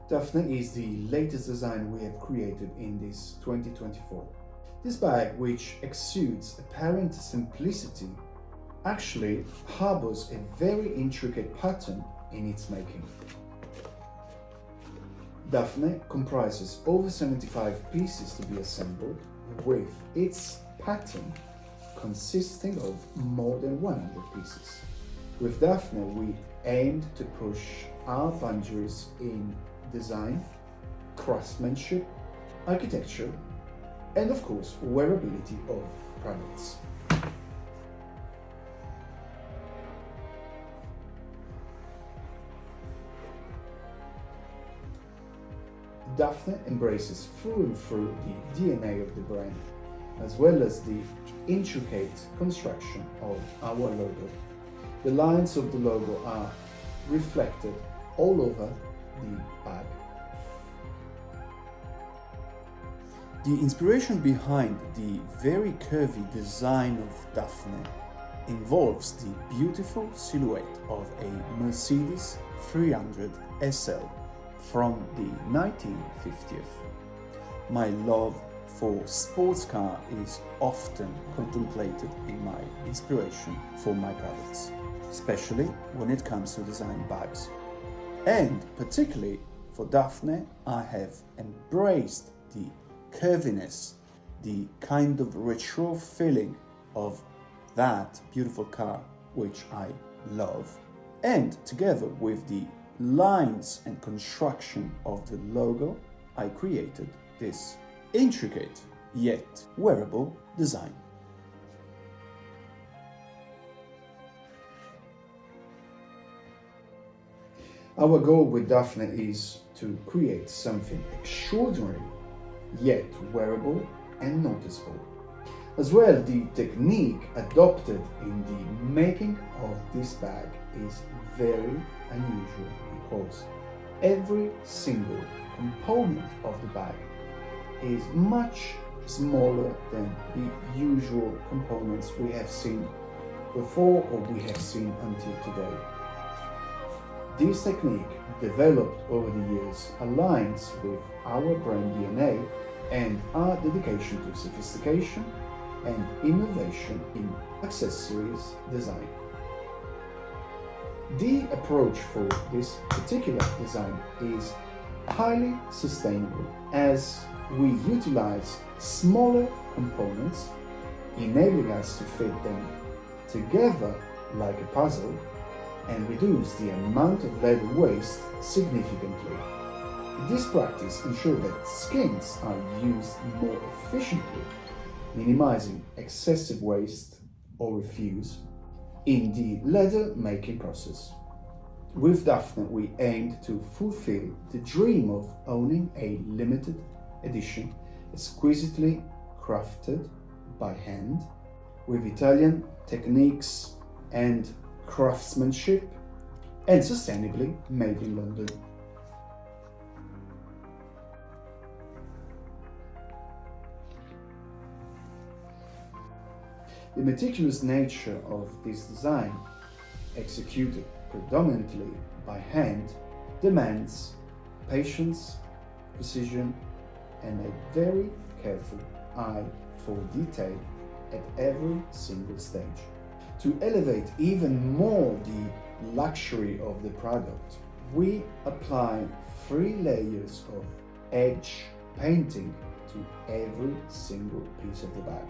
Daphne is the latest design we have created in this 2024. This bag, which exudes apparent simplicity, actually harbors a very intricate pattern in its making. Daphne comprises over 75 pieces to be assembled, with its pattern consisting of more than 100 pieces. With Daphne, we aimed to push our boundaries in design, craftsmanship, architecture, and of course, wearability of products. Daphne embraces through and through the DNA of the brand, as well as the intricate construction of our logo. The lines of the logo are reflected all over the bag. The inspiration behind the very curvy design of Daphne involves the beautiful silhouette of a Mercedes 300 SL from the 1950s. My love for sports car is often contemplated in my inspiration for my products, especially when it comes to design bags. And particularly for Daphne, I have embraced the curviness, the kind of retro feeling of that beautiful car, which I love. And together with the lines and construction of the logo, I created this intricate yet wearable design. Our goal with Daphne is to create something extraordinary, yet wearable and noticeable. As well, the technique adopted in the making of this bag is very unusual because every single component of the bag is much smaller than the usual components we have seen before or we have seen until today. This technique, developed over the years, aligns with our brand DNA and our dedication to sophistication and innovation in accessories design. The approach for this particular design is highly sustainable as we utilize smaller components, enabling us to fit them together like a puzzle and reduce the amount of leather waste significantly. This practice ensures that skins are used more efficiently, minimizing excessive waste or refuse in the leather making process. With Daphne, we aimed to fulfill the dream of owning a limited edition, exquisitely crafted by hand, with Italian techniques and craftsmanship, and sustainably made in London. The meticulous nature of this design, executed predominantly by hand, demands patience, precision, and a very careful eye for detail at every single stage. To elevate even more the luxury of the product, we apply 3 layers of edge painting to every single piece of the bag,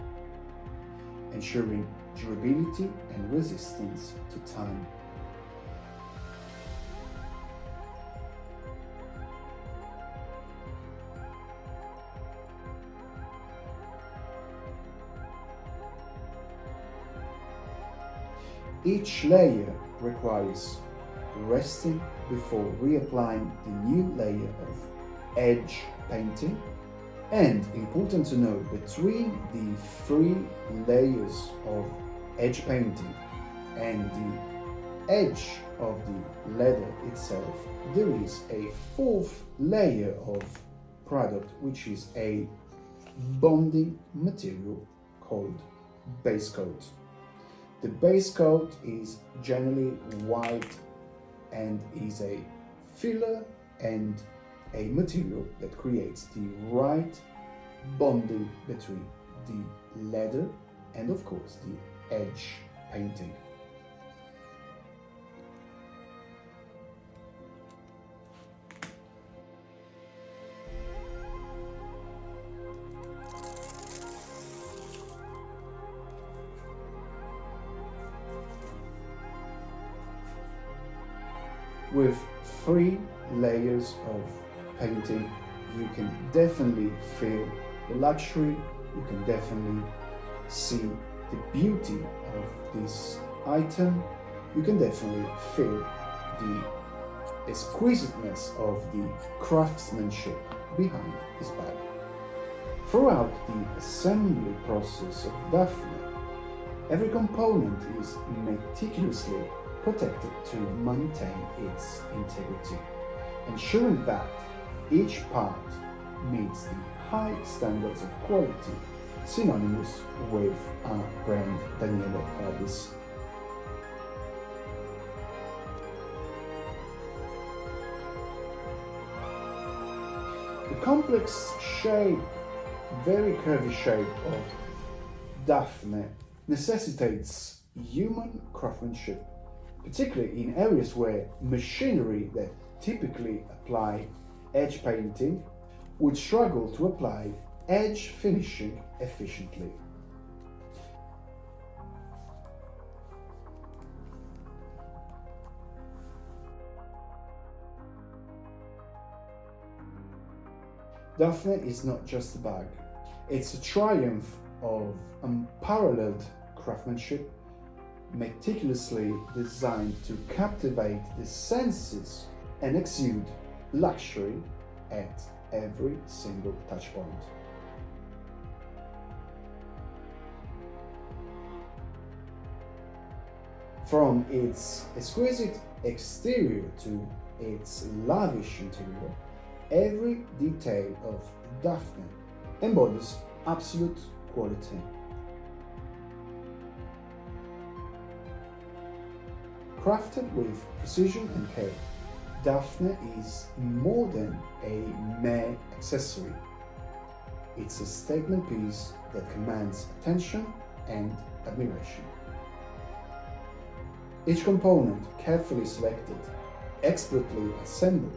ensuring durability and resistance to time. Each layer requires resting before reapplying the new layer of edge painting, and important to note, between the 3 layers of edge painting and the edge of the leather itself, there is a 4th layer of product, which is a bonding material called base coat. The base coat is generally white and is a filler and a material that creates the right bonding between the leather and, of course, the edge painting. With 3 layers of painting, you can definitely feel the luxury, you can definitely see the beauty of this item, you can definitely feel the exquisiteness of the craftsmanship behind this bag. Throughout the assembly process of Daphne, every component is meticulously protected to maintain its integrity, ensuring that each part meets the high standards of quality synonymous with our brand Daniele Bardis. The complex shape, very curvy shape of Daphne necessitates human craftsmanship, particularly in areas where machinery that typically apply edge painting would struggle to apply edge finishing efficiently. Daphne is not just a bag, it's a triumph of unparalleled craftsmanship, meticulously designed to captivate the senses and exude luxury at every single touch point. From its exquisite exterior to its lavish interior, every detail of Daphne embodies absolute quality. Crafted with precision and care, Daphne is more than a mere accessory. It's a statement piece that commands attention and admiration. Each component, carefully selected, expertly assembled,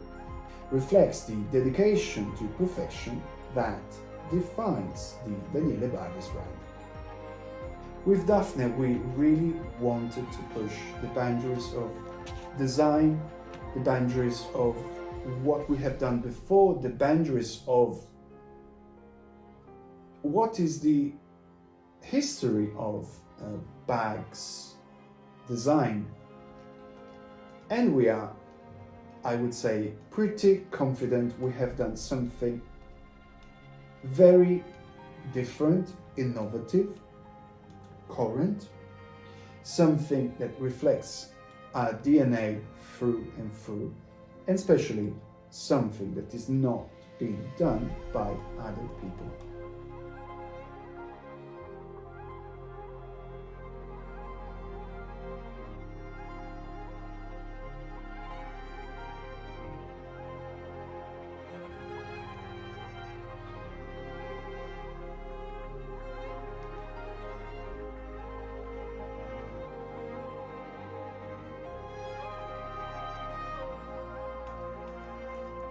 reflects the dedication to perfection that defines the Daniele Bardis brand. With Daphne, we really wanted to push the boundaries of design, the boundaries of what we have done before, the boundaries of what is the history of bags design. And we are, I would say, pretty confident we have done something very different, innovative, current, something that reflects our DNA through and through, and especially something that is not being done by other people.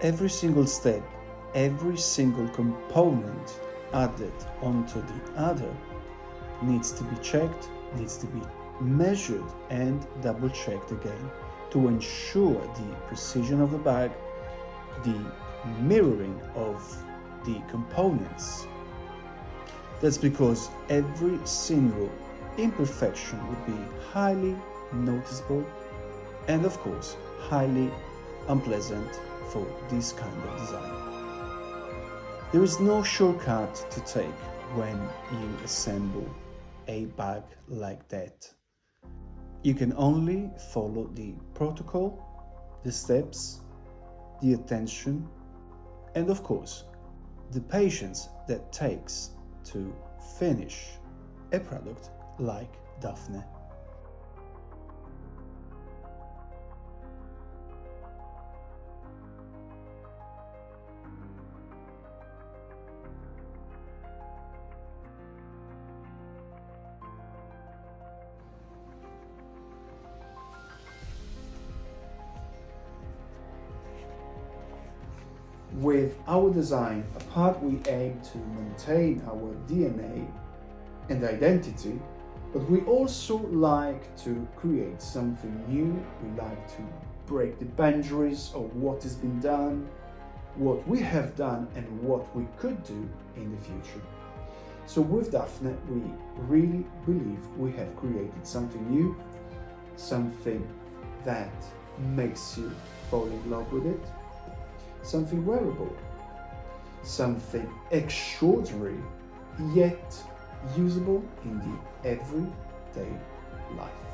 Every single step, every single component added onto the other needs to be checked, needs to be measured and double checked again to ensure the precision of the bag, the mirroring of the components. That's because every single imperfection would be highly noticeable and, of course, highly unpleasant for this kind of design. There is no shortcut to take when you assemble a bag like that. You can only follow the protocol, the steps, the attention, and of course, the patience that takes to finish a product like Daphne. With our design, apart we aim to maintain our DNA and identity, but we also like to create something new. We like to break the boundaries of what has been done, what we have done, and what we could do in the future. So with Daphne, we really believe we have created something new, something that makes you fall in love with it, something wearable, something extraordinary, yet usable in the everyday life.